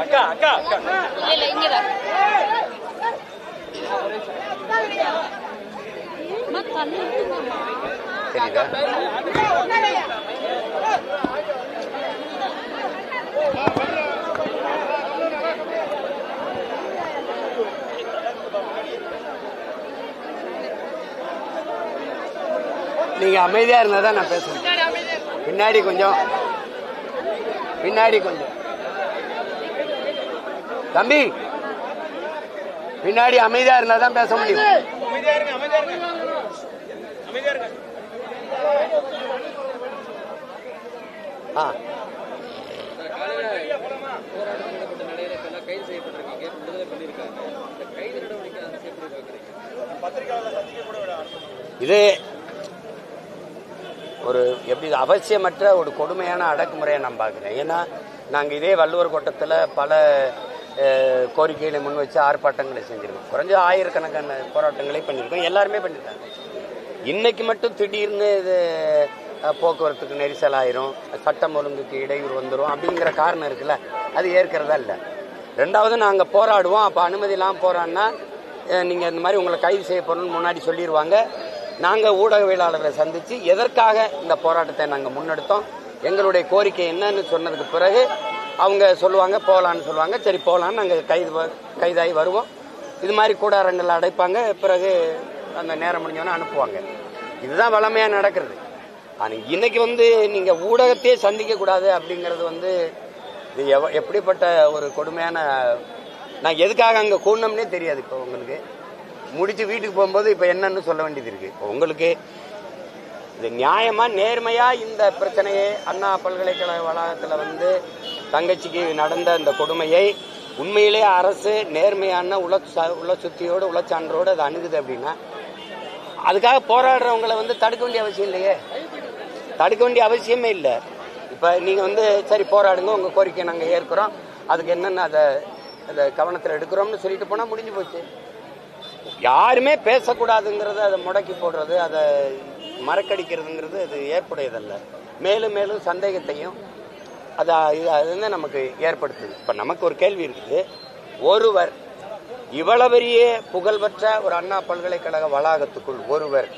அக்கா அக்கா இல்ல இங்கதான் நீங்க அமைதியா இருந்தா தான் நான் பேசுவேன். பின்னாடி கொஞ்சம் தம்பி, பின்னாடி அமைதியா இருந்தா தான் பேச முடியும். இது ஒரு எப்படி அவசியமற்ற ஒரு கொடுமையான அடக்குமுறையை நான் பார்க்குறேன். ஏன்னா நாங்கள் இதே வள்ளுவர் கோட்டத்தில் பல கோரிக்கைகளை முன் வச்சு ஆர்ப்பாட்டங்களை செஞ்சுருக்கோம். குறைஞ்ச ஆயிரக்கணக்கான போராட்டங்களை பண்ணியிருக்கோம். எல்லாருமே பண்ணியிருக்காங்க. இன்னைக்கு மட்டும் திடீர்னு இது போக்குவரத்துக்கு நெரிசல் ஆயிரும், சட்டம் ஒழுங்குக்கு இடையூறு வந்துடும் அப்படிங்கிற காரணம் இருக்குல்ல, அது ஏற்கிறதா இல்லை. ரெண்டாவது நாங்கள் போராடுவோம், அப்போ அனுமதி இல்லாமல் போராடினா நீங்கள் இந்த மாதிரி உங்களை கைது செய்ய போகிறோன்னு முன்னாடி சொல்லிடுவாங்க. நாங்கள் ஊடகவியலாளர்களை சந்தித்து எதற்காக இந்த போராட்டத்தை நாங்கள் முன்னெடுத்தோம், எங்களுடைய கோரிக்கை என்னன்னு சொன்னதுக்கு பிறகு அவங்க சொல்லுவாங்க போகலான்னு சொல்லுவாங்க. சரி போகலான்னு நாங்கள் கைதாகி வருவோம். இது மாதிரி கூடாரங்கள் அடைப்பாங்க, பிறகு அந்த நேரம் முடிஞ்சோன்னே அனுப்புவாங்க. இதுதான் வளமையாக நடக்கிறது. ஆனால் இன்னைக்கு நீங்கள் ஊடகத்தையே சந்திக்கக்கூடாது அப்படிங்கிறது இது எப்படிப்பட்ட ஒரு கொடுமையான, நான் எதுக்காக அங்கே கூடணும்னே தெரியாது. இப்போ உங்களுக்கு முடிச்சு வீட்டுக்கு போகும்போது இப்போ என்னன்னு சொல்ல வேண்டியது இருக்கு. உங்களுக்கு இது நியாயமா நேர்மையா இந்த பிரச்சனையை அண்ணா பல்கலைக்கழக வளாகத்தில் தங்கச்சிக்கு நடந்த அந்த கொடுமையை உண்மையிலே அரசு நேர்மையான உள்ள சுத்தியோடு உளச்சான்றோடு அதை அணுகுது அப்படின்னா அதுக்காக போராடுறவங்களை தடுக்க வேண்டிய அவசியம் இல்லையே. தடுக்க வேண்டிய அவசியமே இல்லை. இப்போ நீங்கள் சரி போராடுங்க, உங்கள் கோரிக்கை நாங்கள் ஏற்கிறோம், அதுக்கு என்னென்ன அதை கவனத்தில் எடுக்கிறோம்னு சொல்லிட்டு போனால் முடிஞ்சு போச்சு. யாருமே பேசக்கூடாதுங்கிறது அதை முடக்கி போடுறது, அதை மறக்கடிக்கிறதுங்கிறது அது ஏற்புடையதல்ல. மேலும் மேலும் சந்தேகத்தையும் அது நமக்கு ஏற்படுத்துது. இப்போ நமக்கு ஒரு கேள்வி இருக்குது. ஒருவர் இவ்வளவு பெரிய புகழ்பெற்ற ஒரு அண்ணா பல்கலைக்கழக வளாகத்துக்குள் ஒருவர்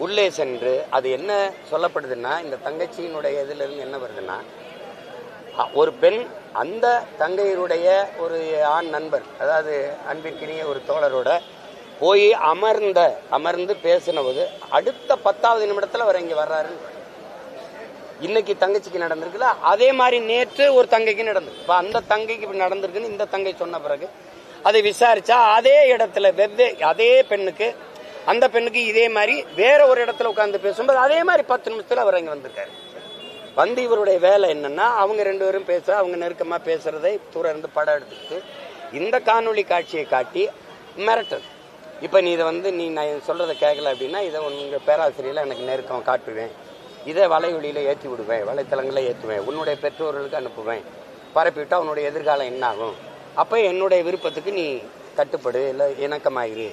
உள்ளே சென்று அது என்ன சொல்லப்படுதுன்னா, இந்த தங்கச்சியினுடைய இதிலிருந்து என்ன வருதுன்னா, ஒரு பெண் அந்த தங்கையருடைய ஒரு ஆண் நண்பர், அதாவது அன்பிற்கினிய ஒரு தோழரோட போய் அமர்ந்து பேசினபோது அடுத்த 10வது நிமிடத்தில் அவர் இங்கே வர்றாரு. இன்னைக்கு தங்கச்சிக்கு நடந்திருக்குல்ல, அதே மாதிரி நேற்று ஒரு தங்கைக்கு நடந்திருக்கு. இப்போ அந்த தங்கைக்கு இப்படி நடந்திருக்குன்னு இந்த தங்கை சொன்ன பிறகு அதை விசாரிச்சா அதே இடத்துல அதே பெண்ணுக்கு அந்த பெண்ணுக்கு இதே மாதிரி வேற ஒரு இடத்துல உட்கார்ந்து பேசும்போது அதே மாதிரி 10 நிமிஷத்துல அவர் இங்க வந்திருக்காரு. இவருடைய வேலை என்னன்னா, அவங்க 2 பேரும் பேச, அவங்க நெருக்கமா பேசுறதை தூரம் இருந்து படம் எடுத்துட்டு இந்த காணொலி காட்சியை காட்டி மிரட்டல். இப்ப நீ இதை நீ நான் சொல்றதை கேட்கல அப்படின்னா இதை உங்க பேராசிரியர்ல எனக்கு நெருக்கம் காட்டுவேன், இதை வலைவெளியில ஏற்றி விடுவேன், வலைத்தளங்களை ஏற்றுவேன், உன்னுடைய பெற்றோர்களுக்கு அனுப்புவேன், பரப்பிவிட்டா உன்னுடைய எதிர்காலம் என்ன ஆகும், அப்ப என்னுடைய விருப்பத்துக்கு நீ கட்டுப்படு, இல்லை இணக்கமாயிரு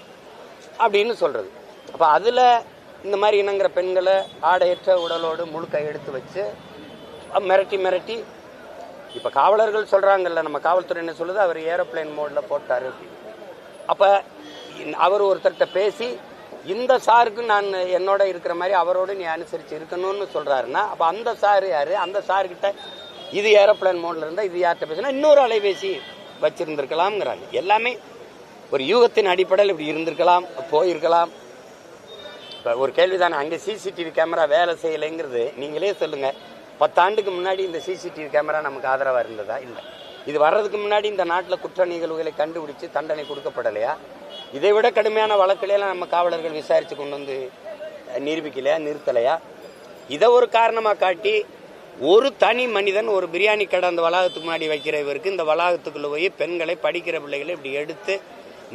அப்படின்னு சொல்றது. அப்ப அதுல இந்த மாதிரி இணங்குற பெண்களை ஆடையற்ற உடலோடு முழுக்க எடுத்து வச்சு மிரட்டி இப்ப காவலர்கள் சொல்றாங்கல்ல, நம்ம காவல்துறை என்ன சொல்லுது, அவர் ஏரோப்ளேன் மோட்ல போட்டாரு அப்படின்னு. அப்ப அவர் ஒருத்தர்கிட்ட பேசி இந்த சாருக்கு நான் என்னோட இருக்கிற மாதிரி அவரோடு நீ அனுசரிச்சு இருக்கணும்னு சொல்றாருன்னா, அப்ப அந்த சாரு யாரு, அந்த சாருக்கிட்ட இது ஏரோப்ளேன் மோட்ல இருந்தா இது யார்கிட்ட பேசினா இன்னொரு அலைபேசி வச்சிருந்திருக்கலாம்ங்கிறாங்க. எல்லாமே ஒரு யூகத்தின் அடிப்படையில் இப்படி இருந்திருக்கலாம், போயிருக்கலாம். ஒரு கேள்விதானே, அங்கே சிசிடிவி கேமரா வேலை செய்யலைங்கிறது நீங்களே சொல்லுங்க. 10 ஆண்டுக்கு முன்னாடி இந்த சிசிடிவி கேமரா நமக்கு ஆதரவா இருந்ததா? இல்லை. இது வர்றதுக்கு முன்னாடி இந்த நாட்டில் குற்ற நிகழ்வுகளை கண்டுபிடிச்சு தண்டனை கொடுக்கப்படலையா? இதை விட கடுமையான வழக்குலையெல்லாம் நம்ம காவலர்கள் விசாரிச்சு கொண்டு நிரூபிக்கலையா, நிறுத்தலையா? இதை ஒரு காரணமாக காட்டி ஒரு தனி மனிதன் ஒரு பிரியாணி கடை அந்த வளாகத்துக்கு முன்னாடி வைக்கிற இவருக்கு இந்த வளாகத்துக்குள்ள போய் பெண்களை, படிக்கிற பிள்ளைகளை இப்படி எடுத்து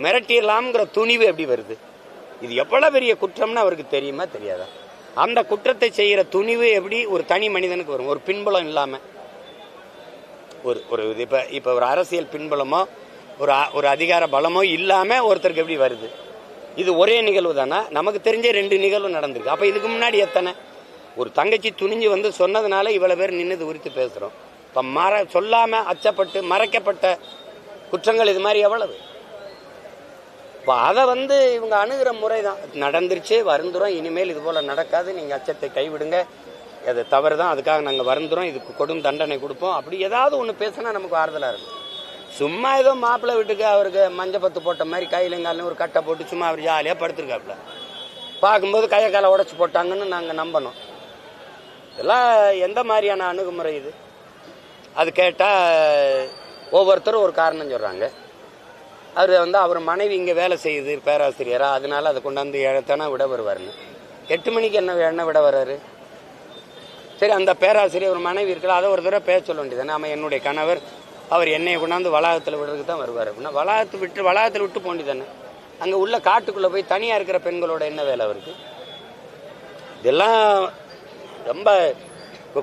மிரட்டிடலாம்ங்கிற துணிவு எப்படி வருது? இது எவ்வளவு பெரிய குற்றம்னு அவருக்கு தெரியுமா தெரியாதா? அந்த குற்றத்தை செய்யற துணிவு எப்படி ஒரு தனி மனிதனுக்கு வரும்? ஒரு பின்புலம் இல்லாம, ஒரு இப்ப ஒரு அரசியல் பின்புலமோ ஒரு அதிகார பலமோ இல்லாம ஒருத்தருக்கு எப்படி வருது? இது ஒரே நிகழ்வு தானா? நமக்கு தெரிஞ்ச 2 நிகழ்வு நடந்திருக்கு. அப்ப இதுக்கு முன்னாடி எத்தனை? ஒரு தங்கச்சி துணிஞ்சு சொன்னதுனால இவ்வளவு பேர் நின்று உரித்து பேசுறோம். இப்போ சொல்லாமல் அச்சப்பட்டு மறைக்கப்பட்ட குற்றங்கள் இது மாதிரி எவ்வளவு? இப்போ அதை இவங்க அணுகிற முறை தான் நடந்துருச்சு, வருந்துரும், இனிமேல் இது போல் நடக்காது, நீங்கள் அச்சத்தை கைவிடுங்க, அது தவறு தான், அதுக்காக நாங்கள் வருந்துறோம், இதுக்கு கொடும் தண்டனை கொடுப்போம், அப்படி ஏதாவது ஒன்று பேசினா நமக்கு ஆறுதலாக இருக்கும். சும்மா ஏதோ மாப்பிள்ளை வீட்டுக்கு அவருக்கு மஞ்சள் பத்து போட்ட மாதிரி கையிலங்காலும் ஒரு கட்டை போட்டு சும்மா அவர் ஜாலியாக படுத்துருக்காப்புல, பார்க்கும்போது கையை காலை உடச்சி போட்டாங்கன்னு நாங்கள் நம்பணும். இதெல்லாம் எந்த மாதிரியான அணுகுமுறை இது? அது கேட்டால் ஒவ்வொருத்தரும் ஒரு காரணம் சொல்கிறாங்க. அவர் அவர் மனைவி இங்கே வேலை செய்யுது பேராசிரியராக, அதனால அதை கொண்டாந்து ஏழத்தானா விட வருவார்னு. 8 மணிக்கு என்ன விட வர்றாரு? சரி, அந்த பேராசிரியர் ஒரு மனைவி இருக்கல, அதை ஒரு தடவை பேச சொல்ல வேண்டியதானே. ஆமாம், என்னுடைய கணவர் அவர் என்னையை கொண்டாந்து வளாகத்தில் விடுறதுக்கு தான் வருவார் அப்படின்னா வளாகத்தில் விட்டு போண்டி தானே. அங்கே உள்ள காட்டுக்குள்ளே போய் தனியாக இருக்கிற பெண்களோட என்ன வேலை அவருக்கு? இதெல்லாம் ரொம்ப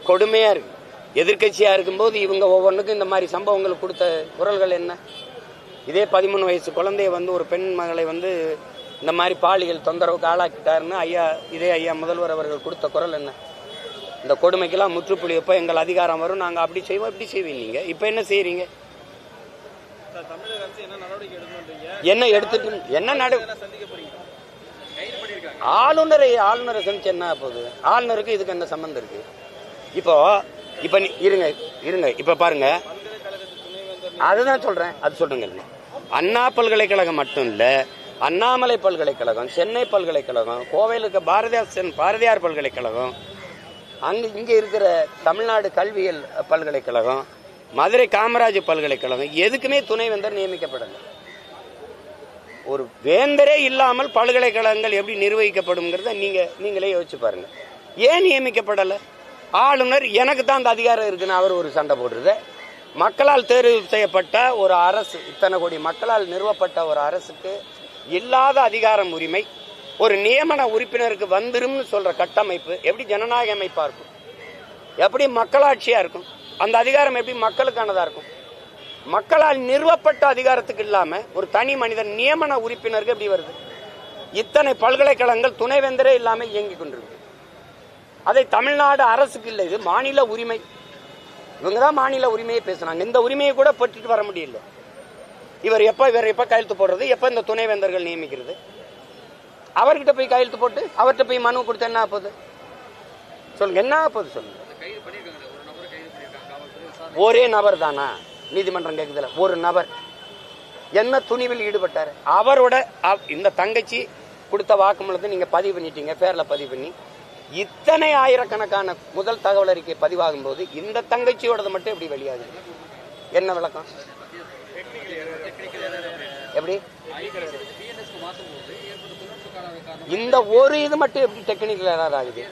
கொடுமையாக இருக்குது. எதிர்கட்சியாக இருக்கும்போது இவங்க ஒவ்வொன்றுக்கும் இந்த மாதிரி சம்பவங்களுக்கு கொடுத்த குரல்கள் என்ன? இதே 13 வயசு குழந்தைய ஒரு பெண் மகளை இந்த மாதிரி பாலியல் தொந்தரவுக்கு ஆளாக்கிட்டாருன்னு ஐயா முதல்வர் அவர்கள் கொடுத்த குரல் என்ன? இந்த கொடுமைக்கெல்லாம் முற்றுப்புள்ளி எப்போ எங்கள் அதிகாரம் வரும், நாங்கள் அப்படி செய்வோம் இப்படி செய்வீங்க. நீங்கள் இப்போ என்ன செய்கிறீங்க? என்ன எடுத்துட்டு என்ன ஆளுநரை சந்திச்சு என்ன போகுது? ஆளுநருக்கு இதுக்கு என்ன சம்பந்தம் இருக்கு? இப்போ இருங்க இப்ப பாருங்க, அதுதான் சொல்றேன். அது சொல்லுங்க. அண்ணா பல்கலைக்கழகம் மட்டும் இல்ல, அண்ணாமலை பல்கலைக்கழகம், சென்னை பல்கலைக்கழகம், கோவையில் இருக்க பாரதியார் பல்கலைக்கழகம், இங்க இருக்கிற தமிழ்நாடு கல்வியல் பல்கலைக்கழகம், மதுரை காமராஜ் பல்கலைக்கழகம், எதுக்குமே துணைவேந்தர் நியமிக்கப்படலை. ஒரு வேந்தரே இல்லாமல் பல்கலைக்கழகங்கள் எப்படி நிர்வகிக்கப்படும்ங்கிறத நீங்களே யோசிச்சு பாருங்க. ஏன் நியமிக்கப்படலை? ஆளுநர் எனக்கு தான் அந்த அதிகாரம் இருக்குன்னு அவர் ஒரு சண்டை போடுறது. மக்களால் தேர்வு செய்யப்பட்ட ஒரு அரசு, இத்தனை கோடி மக்களால் நிறுவப்பட்ட ஒரு அரசுக்கு இல்லாத அதிகாரம் உரிமை ஒரு நியமன உறுப்பினருக்கு வந்துரும்னு சொல்ற கட்டமைப்பு எப்படி ஜனநாயக அமைப்பா இருக்கும்? எப்படி மக்களாட்சியா இருக்கும்? அந்த அதிகாரம் எப்படி மக்களுக்கானதா இருக்கும்? மக்களால் நிறுவப்பட்ட அதிகாரத்துக்கு இல்லாம ஒரு தனி மனிதன் நியமன உறுப்பினருக்கு எப்படி வருது? இத்தனை பல்கலைக்கழகங்கள் துணைவேந்தரே இல்லாம இயங்கி கொண்டிருக்கு. அதை தமிழ்நாடு அரசுக்கு இல்லை, இது மாநில உரிமை. இவங்க தான் மாநில உரிமையை பேசுறாங்க. இந்த உரிமையை கூட பெற்றுட்டு வர முடியல. இவர் எப்ப கையெழுத்து போடுறது, எப்ப இந்த துணைவேந்தர்கள் நியமிக்கிறது? அவர்கிட்ட போய் கையெழுத்து போட்டு அவர்கிட்ட போய் மனு கொடுத்து என்ன ஆகுது சொல்லுங்க? என்ன ஆகுது சொல்லுங்க? ஒரே நபர் தானா? நீதிமன்றம் கேட்குதுல, ஒரு நபர் என்ன துணிவில் ஈடுபட்டாரு? அவரோட இந்த தங்கச்சி கொடுத்த வாக்குமூலத்தை நீங்க பதிவு பண்ணிட்டீங்க, பேர்ல பதிவு பண்ணி இத்தனை ஆயிரக்கணக்கான முதல் தகவல் அறிக்கை பதிவாகும் போது இந்த தங்கச்சியோடது மட்டும் எப்படி வெளியாகுது? என்ன விளக்கம்? எப்படி இந்த ஒரு இது மட்டும் எப்படி டெக்னிக்கல் எரர் ஆகுது?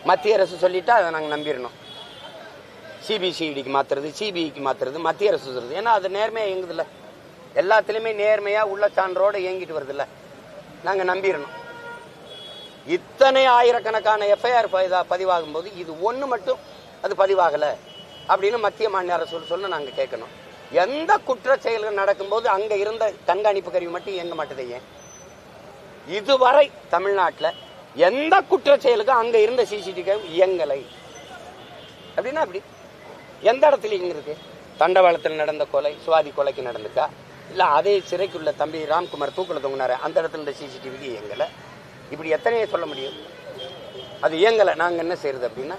மத்திய அரசு சொல்லிட்டா அதை நாங்கள் நம்பிடணும். சிபிசிஐடிக்கு மாத்துறது, சிபிஐக்கு மாத்துறது, மத்திய அரசு சொல்றது. ஏன்னா அது நேர்மையா இயங்குது இல்ல, எல்லாத்துலயுமே நேர்மையா உள்ள சான்றோட இயங்கிட்டு வருது இல்ல, நாங்க நம்பிடணும். இத்தனை ஆயிரக்கணக்கான எஃப்ஐஆர் பதிவாகும் போது இது ஒண்ணு மட்டும் அது பதிவாகல அப்படின்னு மத்திய மாநில அரசு சொல்ல நாங்க கேட்கணும். எந்த குற்ற செயல்கள் நடக்கும்போது அங்க இருந்த கண்காணிப்பு கருவி மட்டும் இயங்க மாட்டேது. ஏன் இதுவரை தமிழ்நாட்டில் எந்த குற்ற செயலுக்கும் அங்க இருந்த சிசிடிவி இயங்கலை அப்படின்னா அப்படி எந்த இடத்துல இங்க இருக்கு? தண்டவாளத்தில் நடந்த கொலை, சுவாதி கொலைக்கு நடந்துக்கா? இல்ல அதே சிறைக்குள்ள தம்பி ராம்குமார் தூக்குல தொங்கினாரு அந்த இடத்துல இந்த சிசிடிவிக்கு இயங்கலை. இப்படி எத்தனையே சொல்ல முடியும்? அது இயங்கலை, நாங்க என்ன செய்யறது அப்படின்னா?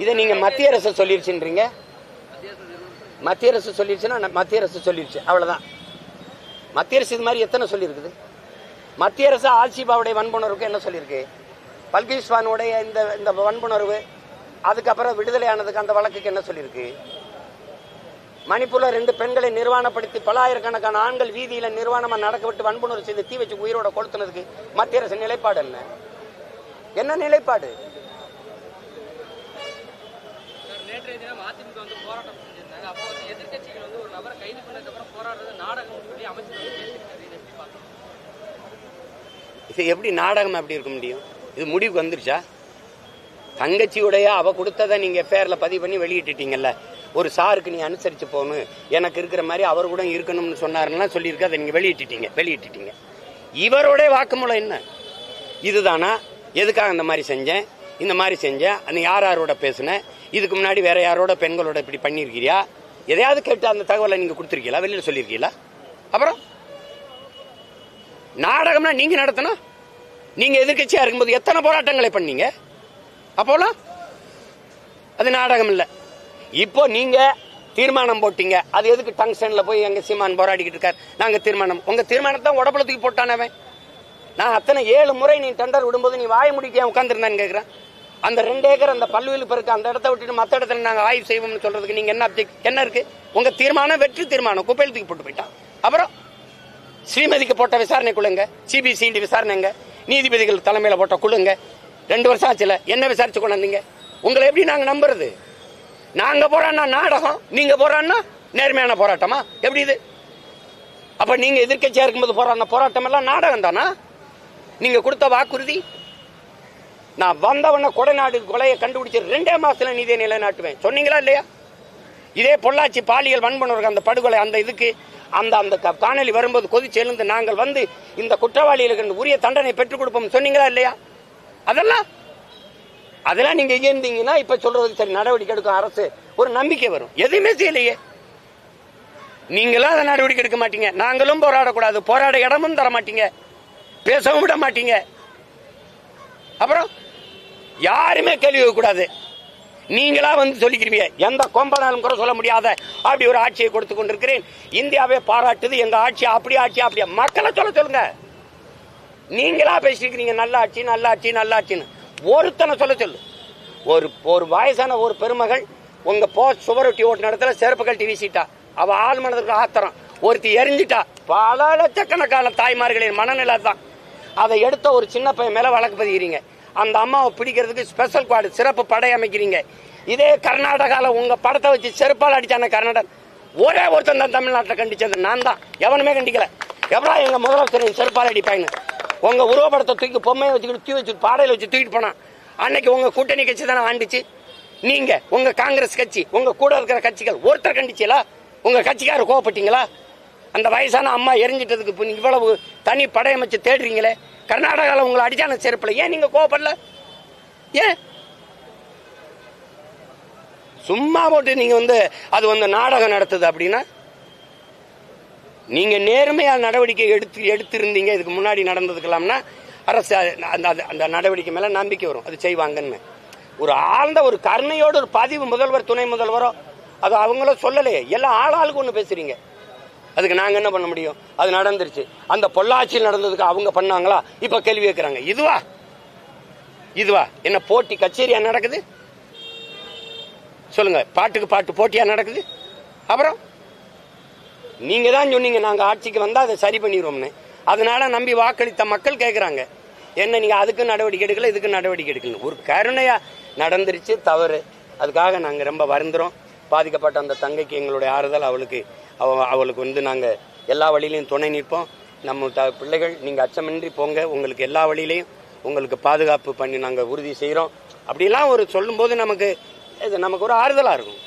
இதை நீங்க மத்திய அரசு சொல்லிருச்சுன்றீங்க. மத்திய அரசு சொல்லிருச்சுன்னா மத்திய அரசு சொல்லிருச்சு, அவ்வளவுதான். மத்திய அரசு இது மாதிரி எத்தனை சொல்லியிருக்குது? மத்திய அரசு ஆல்சிபாவுடைய வன்புணர்வுக்கு என்ன சொல்லியிருக்கு? பல்கிஸ்வானுடைய இந்த வன்புணர்வு அதுக்கப்புறம் விடுதலை ஆனதுக்கு அந்த வழக்குக்கு என்ன சொல்லியிருக்கு? மணிப்பூர்ல 2 பெண்களை நிர்வாணப்படுத்தி பல ஆயிரக்கணக்கான ஆண்கள் வீதியில நிர்வாணமா நடக்க விட்டு வன்புணர்வு செய்து தீ வச்சு உயிரோட கொளுத்துனதுக்கு மத்திய அரசு நிலைப்பாடு என்ன? என்ன நிலைப்பாடு? நேற்றைய தினம் அதிமுக போராட்டம் செஞ்சிருந்தாங்க. அப்போ எதிர்கட்சிகள் ஒரு நபரை கைது பண்ணதுக்கு அப்புறம் போராடுறது நாடகம் சொல்லி அமைச்சர் இது எப்படி நாடகம் அப்படி இருக்க முடியும்? இது முடிவுக்கு வந்துருச்சா? தங்கச்சியுடைய அவ கொடுத்ததை நீங்க எஃப்ஐஆர்ல பதிவு பண்ணி வெளியிட்டுட்டீங்கல்ல. ஒரு சாருக்கு நீ அனுசரிச்சு போகணும், எனக்கு இருக்கிற மாதிரி அவர் கூட இருக்கணும்னு சொன்னாருன்னா சொல்லியிருக்க, அதை நீங்க வெளியிட்டுட்டீங்க. இவரோட வாக்குமூலம் என்ன? இதுதானா? எதுக்காக இந்த மாதிரி செஞ்சேன், இந்த மாதிரி செஞ்சேன், அந்த யார் யாரோட பேசுனேன், இதுக்கு முன்னாடி வேற யாரோட பெண்களோட இப்படி பண்ணியிருக்கிறியா, எதையாவது கேட்டு அந்த தகவலை நீங்க கொடுத்துருக்கீங்களா, வெளியில் சொல்லியிருக்கீங்களா? அப்புறம் நாடகம்னா நீங்க நடத்தணும். நீங்க எதிர்கட்சியா இருக்கும்போது எத்தனை போராட்டங்களை பண்ணீங்க? அப்போலாம் அது நாடகம் இல்லை. இப்போ நீங்க தீர்மானம் போட்டீங்க, அது எதுக்கு டங்ஸ்டன்ல போய் எங்க சீமான் போராடிக்கிட்டு இருக்காரு? நாங்க தீர்மானம், உங்க தீர்மானத்தை உடம்புல தூக்கி போட்டானவன். நான் அத்தனை 7 முறை நீ டெண்டர் விடும்போது நீ வாய முடிக்க உட்காந்துருந்தான்னு கேட்கிறேன். அந்த 2 ஏக்கர் அந்த பல்வேலு பெருக்கு அந்த இடத்த விட்டுட்டு மற்ற இடத்துல நாங்கள் ஆய்வு செய்வோம்னு சொல்றதுக்கு நீங்க என்ன இருக்கு? உங்க தீர்மானம் வெற்றி தீர்மானம், குப்பையில் தூக்கி போட்டு போயிட்டான். அப்புறம் ஸ்ரீமதிக்கு போட்ட விசாரணை குழுங்க, சிபிசிஐடி விசாரணைங்க, நீதிபதிகள் தலைமையில போட்ட குழுங்க, 2 வருஷம் ஆச்சுல, என்ன விசாரிச்சு கொண்டாந்தீங்க? உங்களை எப்படி நாங்க நம்புறது? நாங்க போறான்னா நாடகம், நீங்க போறான்னா நேர்மையான போராட்டமா? எப்படி இது? அப்ப நீங்க எதிர்கட்சியா இருக்கும்போது போராட்டம் எல்லாம் நாடகம் தானா? நீங்க கொடுத்த வாக்குறுதி, நான் வந்தவன கொடைநாடு கொலையை கண்டுபிடிச்சு 2 மாசத்துல நீதியை நிலைநாட்டுவேன் சொன்னீங்களா இல்லையா? இதே பொள்ளாச்சி பாலியல் வன்புணர்வு அந்த படுகொலை அந்த இதுக்கு அந்த காணொலி வரும்போது கொதிச்சு எழுந்து நாங்கள் வந்து இந்த குற்றவாளிகளுக்கு உரிய தண்டனை பெற்றுக் கொடுப்போம் சொன்னீங்களா இல்லையா? அதெல்லாம் நீங்க இருந்தீங்கன்னா இப்ப சொல்றது சரி, நடவடிக்கை எடுக்கும் அரசு, ஒரு நம்பிக்கை வரும். எதுவுமே செய்யலையே. நீங்களும் அதை நடவடிக்கை எடுக்க மாட்டீங்க, நாங்களும் போராடக்கூடாது, போராட இடமும் தர மாட்டீங்க, பேசவும் விட மாட்டீங்க. அப்புறம் யாருமே கேள்வி கூடாது, நீங்களா வந்து சொல்லிக்கிறீங்க. எந்த கொம்பனாலும் கூட சொல்ல முடியாத அப்படி ஒரு ஆட்சியை கொடுத்து கொண்டிருக்கிறேன். இந்தியாவே பாராட்டுது எங்க ஆட்சி, அப்படியா மக்களை சொல்லுங்க. நீங்களா பேசிக்கிறீங்க நல்ல ஆட்சி நல்ல ஆட்சி நல்ல ஆட்சின்னு. ஒருத்தனை சொல்லு. ஒரு வயசான ஒரு பெருமகள் உங்க போஸ்ட் சுவரொட்டி ஓட்டு நடத்துல செருப்பு கழட்டி வீசிட்டா, அவ ஆள் மனதுக்கு ஆத்திரம், ஒருத்தி எரிஞ்சிட்டா. பல லட்சக்கணக்கான தாய்மார்களின் மனநிலை தான். அதை எடுத்த ஒரு சின்ன பையன் மேல வழக்கு பதிகிறீங்க. அந்த அம்மாவை பிடிக்கிறதுக்கு ஸ்பெஷல் குவாடு சிறப்பு படை அமைக்கிறீங்க. இதே கர்நாடகால உங்க படத்தை வச்சு செருப்பால் அடிச்சான கர்நாடகன் ஒரே ஒருத்தன் தான் தமிழ்நாட்டில் கண்டிச்சது நான் தான், எவனுமே கண்டிக்கல. எவ்வளோ எங்க முதலமைச்சர் செருப்பால் அடிப்பாங்க. உங்க உருவப்படத்தை தூக்கி பொம்மையை வச்சுக்கிட்டு தூக்கி வச்சு பாடையில் வச்சு தூக்கிட்டு போனா அன்னைக்கு உங்க கூட்டணி கட்சி தானே ஆண்டுச்சு. நீங்க உங்க காங்கிரஸ் கட்சி உங்க கூட இருக்கிற கட்சிகள் ஒருத்தர் கண்டிச்சீங்களா? உங்க கட்சிக்காரர் கோவப்பட்டீங்களா? அந்த வயசான அம்மா எரிஞ்சிட்டதுக்கு இவ்வளவு தனி படையமைச்சு தேடுறீங்களே, கர்நாடகாவில் உங்களை அடிச்சான செருப்புல ஏன் நீங்க கோவப்படல? ஏன் சும்மா போட்டு நீங்க அது நாடகம் நடத்துது அப்படின்னா? நீங்க நேர்மையா நடவடிக்கை எடுத்திருந்தீங்க இதுக்கு முன்னாடி நடந்ததுக்கலாம்னா அரசு அந்த நடவடிக்கை மேல நம்பிக்கை வரும், அது செய்வாங்கன்னு. ஒரு ஆழ்ந்த ஒரு கருணையோடு ஒரு பதிவு முதல்வர் துணை முதல்வரோ அது அவங்களும் சொல்லலையே, எல்லாம் ஆளாளுக்கு ஒண்ணு பேசுறீங்க. அதுக்கு நாங்க என்ன பண்ண முடியும்? அது நடந்துருச்சு. அந்த பொள்ளாச்சியில் நடந்ததுக்கு அவங்க பண்ணாங்களா? இப்ப கேள்வி கேட்கிறாங்க. இதுவா என்ன போட்டி கச்சேரியா நடக்குது? சொல்லுங்க, பாட்டுக்கு பாட்டு போட்டியா நடக்குது? அப்புறம் நீங்க தான் சொன்னீங்க நாங்க ஆட்சிக்கு வந்தா அதை சரி பண்ணிடுவோம்னு. அதனால நம்பி வாக்களித்த மக்கள் கேட்கிறாங்க, என்ன நீங்க அதுக்கு நடவடிக்கை எடுக்கல இதுக்கு நடவடிக்கை எடுக்கல. ஒரு கருணையா நடந்துருச்சு, தவறு. அதுக்காக நாங்க ரொம்ப வருந்துறோம். பாதிக்கப்பட்ட அந்த தங்கைக்கு எங்களுடைய ஆறுதல். அவளுக்கு நாங்க எல்லா வழியிலையும் துணை நிற்போம். நம்ம பிள்ளைகள் நீங்க அச்சமின்றி போங்க, உங்களுக்கு எல்லா வழியிலையும் உங்களுக்கு பாதுகாப்பு பண்ணி நாங்க உறுதி செய்யறோம். அப்படிலாம் ஒரு சொல்லும் போது நமக்கு ஒரு ஆறுதலா இருக்கும்.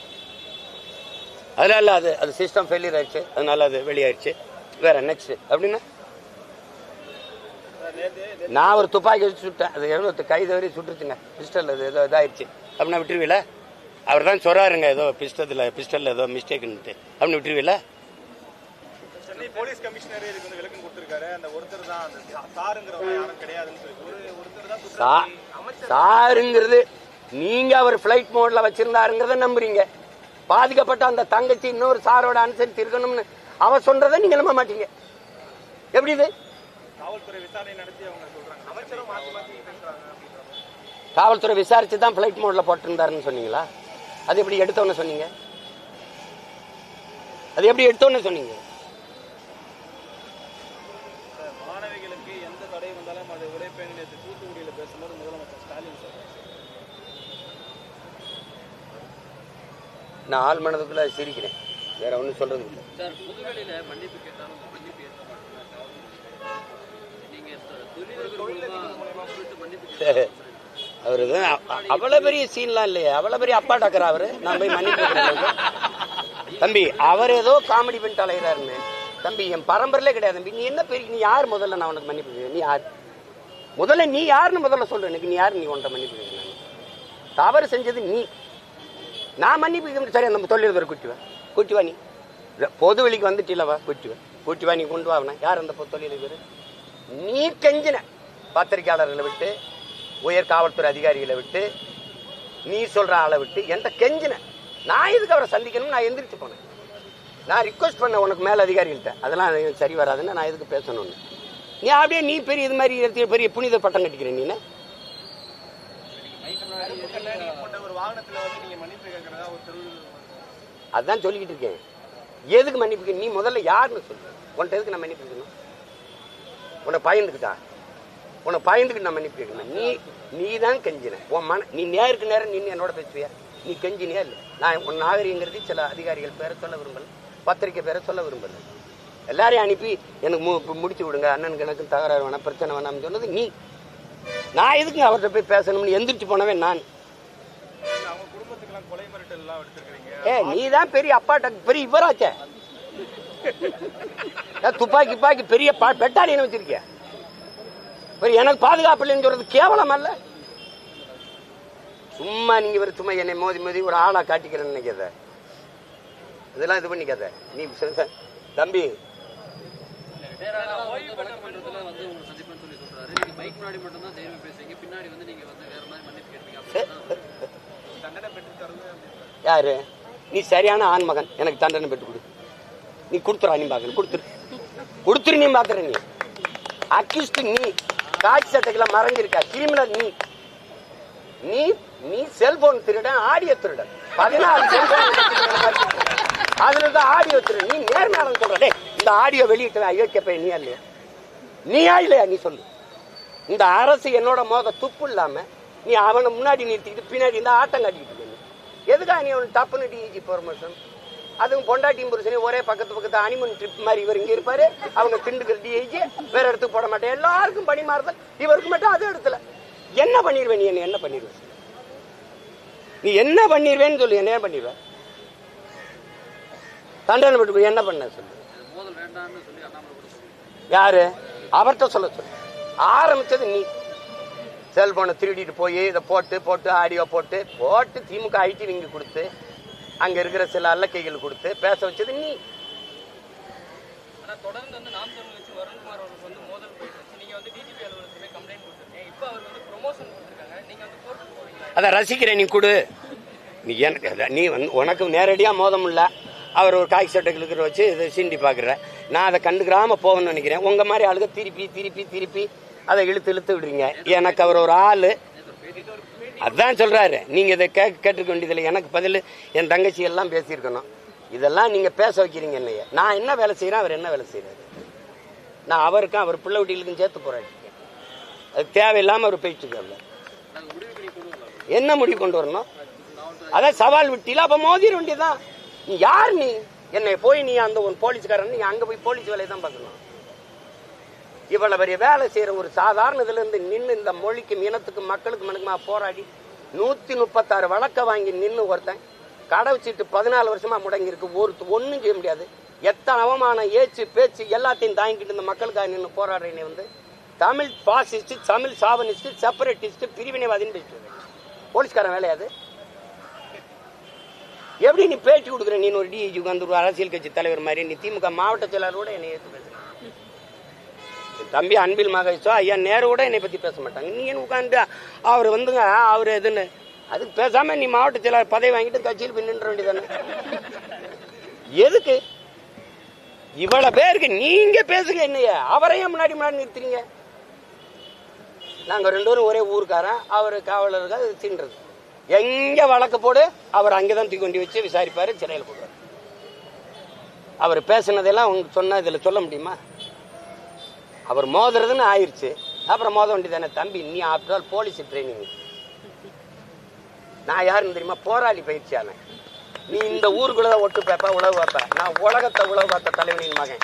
அதனால அது சிஸ்டம் ஃபெயிலியர் ஆயிடுச்சு, அதனால அது வெளியாயிடுச்சு. வேற நெக்ஸ்ட் அப்படின்னா நான் ஒரு துப்பாக்கி வச்சு சுட்டேன், அது கை தவறி சுட்டுருச்சுங்க, பிஸ்டல் ஏதோ இதாயிடுச்சு அப்படின்னா விட்டுருவீல? அவர் தான் சொல்றாருங்க ஏதோ பிஸ்டல் ஏதோ மிஸ்டேக்னுட்டு, அப்படின்னு விட்டுருவீல? சென்னை போலீஸ் கமிஷனர் இதுக்கு விளக்கம் கொடுத்திருக்காரு. அந்த ஒருத்தர் தான் சாருங்கிறவங்க யாரும் கிடையாதுன்னு சொல்லி ஒருத்தர் தான் சாருங்கிறது நீங்க அவர் பிளைட் மோட்ல வச்சிருந்தாருங்கிறத நம்புறீங்க. பாதிக்கப்பட்ட அந்த தங்கச்சி இன்னொரு சாரோட அனுசரித்து இருக்கணும்னு அவ சொல்றதை நீங்க நம்ப மாட்டீங்க. எப்படி இது? காவல்துறை விசாரணை நடத்தி அவங்க சொல்றாங்க, அமைச்சரும் மாத்தி மாத்தி பேசுறாங்க. காவல்துறை விசாரிச்சு தான் பிளைட் மோட்ல போட்டிருந்தாருன்னு சொன்னீங்களா? அது எப்படி எடுத்தோன்னு சொன்னீங்க? மாணவிகளுக்கு எந்த தடை வந்தாலும் அது உடைப்பேன் நேற்று தூத்துக்குடியில பேசும்போது முதலமைச்சர் ஸ்டாலின் சொல்றாரு. நான் ஆள் மனதுக்குள்ள சிரிக்கிறேன், வேற ஒன்றும் சொல்றது இல்லை. சார், புதுவெளியில மன்னிப்பு கேட்டாலும் மன்னிப்பு அவரு அவ்வளவு பெரிய சீன்லாம் இல்லையே, அவ்வளவு பெரிய அப்பா டாக்கர் அவரு. நான் போய் மன்னிப்பு தம்பி, அவர் ஏதோ காமெடி பண்ணிட்டு அலைகிறாருன்னு. தம்பி என் பரம்பரையிலே கிடையாது தம்பி. நீ என்ன பெரிய, நீ யார் முதல்ல நான் உனக்கு மன்னிப்பு? நீ யார்? முதல்ல நீ யாருன்னு முதல்ல சொல்ற. எனக்கு நீ யாரு? நீ ஒன்றை மன்னிப்பு கேட்கணும். தவறு செஞ்சது நீ. நான் மன்னிப்பு கேட்க சரி. நம்ம தொழிலதிபர் கூட்டி வா. நீ பொது வெளிக்கு வந்துட்டில்லவா? கூட்டி வா. நீ கொண்டு வாங்கின யார் அந்த தொழிலதிபர்? நீ கெஞ்சின பத்திரிகையாளர்களை விட்டு, உயர் காவல்துறை அதிகாரிகளை விட்டு, நீ சொல்ற ஆளை விட்டு என்கிட்ட கெஞ்சின. நான் எதுக்கு அவரை சந்திக்கணும்? நான் எந்திரிச்சு போனேன். நான் ரிக்வஸ்ட் பண்ண உனக்கு மேல அதிகாரிகள்கிட்ட, அதெல்லாம் சரி வராதுன்னு நான் எதுக்கு பேசணும்னு. நீ அப்படியே நீ பெரிய இது மாதிரி பெரிய புனித பட்டம் கட்டிக்கிறேன். நீ அதான் சொல்லிக்கிட்டு இருக்கேன். எதுக்கு மன்னிப்பு? நீ முதல்ல யாருன்னு சொல்லு. உன்ட்ட எதுக்கு நான் மன்னிப்பு கேட்கணும்? உன்னை பயந்துக்கிட்டு நான் மன்னிப்பு கேட்கணும். நீ தான் கெஞ்சின. நீ நேருக்கு நேரம் நீ என்னோட பேசுவியா? நீ கெஞ்சினியா? இல்லை. நான் உன் நாகரிகங்கிறது சில அதிகாரிகள் பேரை சொல்ல விரும்பல, பத்திரிக்கை பேரை சொல்ல விரும்பல. எல்லாரையும் அனுப்பி எனக்கு முடிச்சு விடுங்க, அண்ணனுக்கு எனக்கு தகராறு வேணாம், பிரச்சனை வேணாம்னு சொன்னது நீ. நான் எதுக்கு அவர்கிட்ட போய் பேசணும்னு எந்திரிச்சு போனவன் நான். நீ தான் பெரிய அப்பாட்ட பெரிய இவராச்சே. துப்பாக்கி பெரிய பெட்டாலியனை வச்சிருக்கிய. எனக்கு பாதுகாப்பு இல்லைன்னு சொல்றது கேவலம் அல்ல. சும்மா நீங்க சும்மா என்னை மோதி ஒரு ஆளா காட்டிக்கிறேன்னு நினைக்காத. இதெல்லாம் இது பண்ணிக்காத. நீ தம்பி யாரு? நீ சரியான ஆண்மகன். எனக்கு தண்டனை பெற்று கொடு. நீ கொடுத்துறா. நீ பாக்கணும். கொடுத்துரு. நீ பாக்குற. நீ அக்யூஸ்ட். நீ காட்சி சட்டைக்கெல்லாம் மறைஞ்சிருக்கா. கிரிமினல் நீ. நீ நீ செல்போன் திருடன், ஆடியோ திருடன். 14 செல்போன் அதுலதான் ஆடியோ திருடன். நீ நேர்மையாளன் சொல்ற. இந்த ஆடியோ வெளியிட்ட ஐயோக்கிய நீ இல்லையா? நீயா இல்லையா? நீ சொல்லு. இந்த அரசு என்னோட மோத துப்பு இல்லாம நீ அவனை முன்னாடி நிறுத்திக்கிட்டு பின்னாடி இந்த ஆட்டம் காட்டிக்கிட்டு எதுக்கா? நீ அவன் தப்புன்னு டிஜி ப்ரொமோஷன். அதுவும் பொண்டாட்டியும் புருஷனையும் ஒரே பக்கத்து அனிமன் ட்ரிப் மாதிரி இவர் இங்க இருப்பாரு, அவங்க திண்டுக்கல் டிஐஜி வேற இடத்துக்கு போட மாட்டேன். எல்லாருக்கும் பணி மாறுதல், இவருக்கு மட்டும் அதே இடத்துல. என்ன பண்ணிடுவேன்? நீ என்ன பண்ணிடுவேன்? நீ என்ன பண்ணிடுவேன்னு சொல்லு. என்ன பண்ணிடுவேன்? தண்டனை பெற்று என்ன பண்ண சொல்லு. யாரு? அவர்கிட்ட சொல்ல சொல்லு. ஆரம்பிச்சது நீ. செல்போனை திருடிட்டு போய் இதை போட்டு ஆடியோ போட்டு திமுக ஐடி விங்கி கொடுத்து அங்க இருக்கிற சில அல்லக்கைகள் கொடுத்து பேச வச்சது நீ. தொடர்ந்து வந்து நாம் தமிழ் கட்சி வருண்குமார் அவருக்கு வந்து மோதல் போயிட்டு நீங்க வந்து டிஜிபி அலுவலகத்துல கம்ப்ளைண்ட் கொடுத்துருக்கீங்க. இப்போ அவர் வந்து ப்ரொமோஷன் கொடுத்துருக்காங்க. நீங்க வந்து கோர்ட்டுக்கு போறீங்களா? அதை ரசிக்கிறேன். நீ கொடு. நீ எனக்கு நீ வந்து உனக்கு நேரடியா மோதம் இல்லை. அவர் ஒரு காய் சட்டைகளுக்கு வச்சு இதை சீண்டி பாக்குற. நான் அதை கண்டுக்கிறாம போகணும்னு நினைக்கிறேன். உங்க மாதிரி ஆளுங்க திருப்பி அதை இழுத்து விடுறீங்க. எனக்கு அவர் ஒரு ஆளு. அதான் சொல்றாரு. நீங்க இதை கேட்டுக்க வேண்டியதில்லை. எனக்கு பதில் என் தங்கச்சி எல்லாம் பேசியிருக்கணும். இதெல்லாம் நீங்க பேச வைக்கிறீங்க. என்னைய நான் என்ன வேலை செய்யறேன், அவர் என்ன வேலை செய்யறாரு. நான் அவருக்கும் அவர் பிள்ளை வீட்டுக்கும் சேர்த்து போராடிருக்கேன். அது தேவையில்லாம அவர் போயிட்டு என்ன முடிவு கொண்டு வரணும்? அதான் சவால் விட்டில. அப்ப மோதிர வேண்டியதான். நீ யார்? நீ என்னை போய் நீ அந்த ஒரு போலீஸ்காரன், நீ அங்க போய் போலீஸ் வேலையை தான் பார்க்கணும். இவ்வளவு பெரிய வேலை செய்யற ஒரு சாதாரண இதுல இருந்து நின்று இந்த மொழிக்கும் இனத்துக்கும் மக்களுக்கு மனுக்குமா போராடி 136 வழக்க வாங்கி நின்று ஒருத்தன் கடை வச்சுட்டு 14 வருஷமா முடங்கி இருக்கு. ஒன்னும் செய்ய முடியாது. எத்தனை அவமான ஏச்சு பேச்சு எல்லாத்தையும் தாங்கிட்டு இந்த மக்களுக்காக நின்று போராடுறேன்னு வந்து Tamil fascist, Tamil chauvinist, separatist, பிரிவினைவாதின்னு பேசுவேன். போலீஸ்காரன் வேலையாது. எப்படி நீ பேட்டி கொடுக்குற? நீ ஒரு டிஐஜிக்கு வந்து ஒரு அரசியல் கட்சி தலைவர் மாதிரி நீ திமுக மாவட்ட செயலாளரோட என்னை ஏற்று பேசுற. தம்பி அன்பில் மகேஷோ ஐயா நேரு கூட என்னை பத்தி பேச மாட்டாங்க. நீ உட்காந்து அவர் வந்துங்க அவர் எதுன்னு அதுக்கு பேசாம நீ மாவட்ட செயலாளர் பதவி வாங்கிட்டு கட்சியில் போய் நின்ற வேண்டியதானே. எதுக்கு இவ்வளவு பேருக்கு நீங்க பேசுங்க? என்னைய அவரையும் முன்னாடி நிறுத்துறீங்க. நாங்க 2 பேரும் ஒரே ஊருக்காரன். அவரு காவலர்கள் தின்றது. எங்க வழக்கு போடு அவர் அங்கேதான் தூக்கி கொண்டு வச்சு விசாரிப்பாரு, சிறையில் போடுவார். அவர் பேசினதெல்லாம் உங்களுக்கு சொன்ன இதுல சொல்ல முடியுமா? அவர் மோதுறதுன்னு ஆயிடுச்சு. அப்புறம் மோத வேண்டியதானே. தம்பி நீ ஆஃப்டர் ஆல் போலீஸ் ட்ரைனிங். நான் யாருன்னு தெரியுமா? போராளி பயிற்சியாளன். நீ இந்த ஊருக்குள்ளதான் ஒட்டு பேப்ப உழவு வைப்ப. நான் உலகத்தை உழவு பார்த்த தலைவனின் மகன்.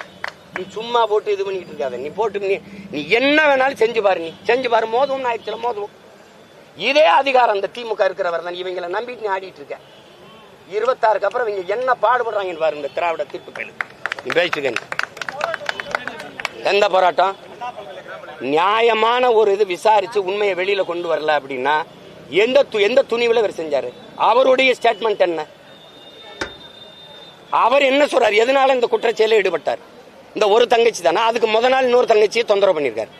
நீ சும்மா போட்டு இது பண்ணிட்டு இருக்காத. நீ போட்டு நீ என்ன வேணாலும் செஞ்சு பாரு. நீ செஞ்சு பாரு. மோதுவோம் ஆயிடுச்சுல மோதுவோம். இதே அதிகாரம் அந்த திமுக இருக்கிறவர் தான். இவங்களை நம்பிட்டு நீ ஆடிட்டு இருக்க. 26க்கு அப்புறம் இவங்க என்ன பாடுபடுறாங்கன்னு பாரு. இந்த திராவிட தீர்ப்பு கையில் நீ பேசிட்டு எந்த போராட்டம்? நியாயமான ஒரு இது விசாரிச்சு உண்மையை வெளியில கொண்டு வரல அப்படின்னா எந்த துணிவுல இவர் செஞ்சாரு? அவருடைய ஸ்டேட்மெண்ட் என்ன? அவர் என்ன சொல்றாரு? எதனால இந்த குற்றச்செயல ஈடுபட்டார்? இந்த ஒரு தங்கச்சி தானே, அதுக்கு முத நாள் இன்னொரு தங்கச்சியை தொந்தரவு பண்ணியிருக்காரு.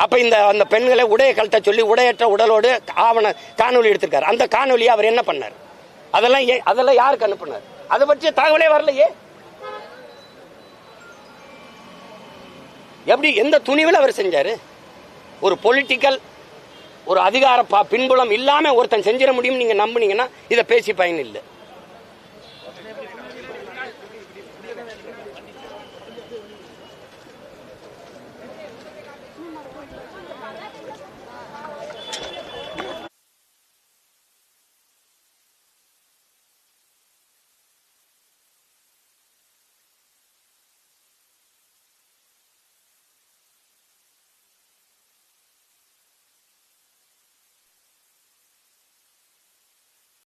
அப்ப அந்த பெண்களை உடைய கழட்ட சொல்லி உடையற்ற உடலோடு காணொலி எடுத்திருக்காரு. அந்த காணொலியை அவர் என்ன பண்ணார்? அதெல்லாம் யாருக்கு அனுப்புனார்? அதை பற்றிய தகவலே வரலையே. எப்படி எந்த துணிவில் அவர் செஞ்சாரு? ஒரு பொலிட்டிக்கல் ஒரு அதிகார பின்புலம் இல்லாம ஒருத்தன் செஞ்சிட முடியும் நீங்க நம்புனீங்கன்னா இதை பேசி பயன் இல்லை.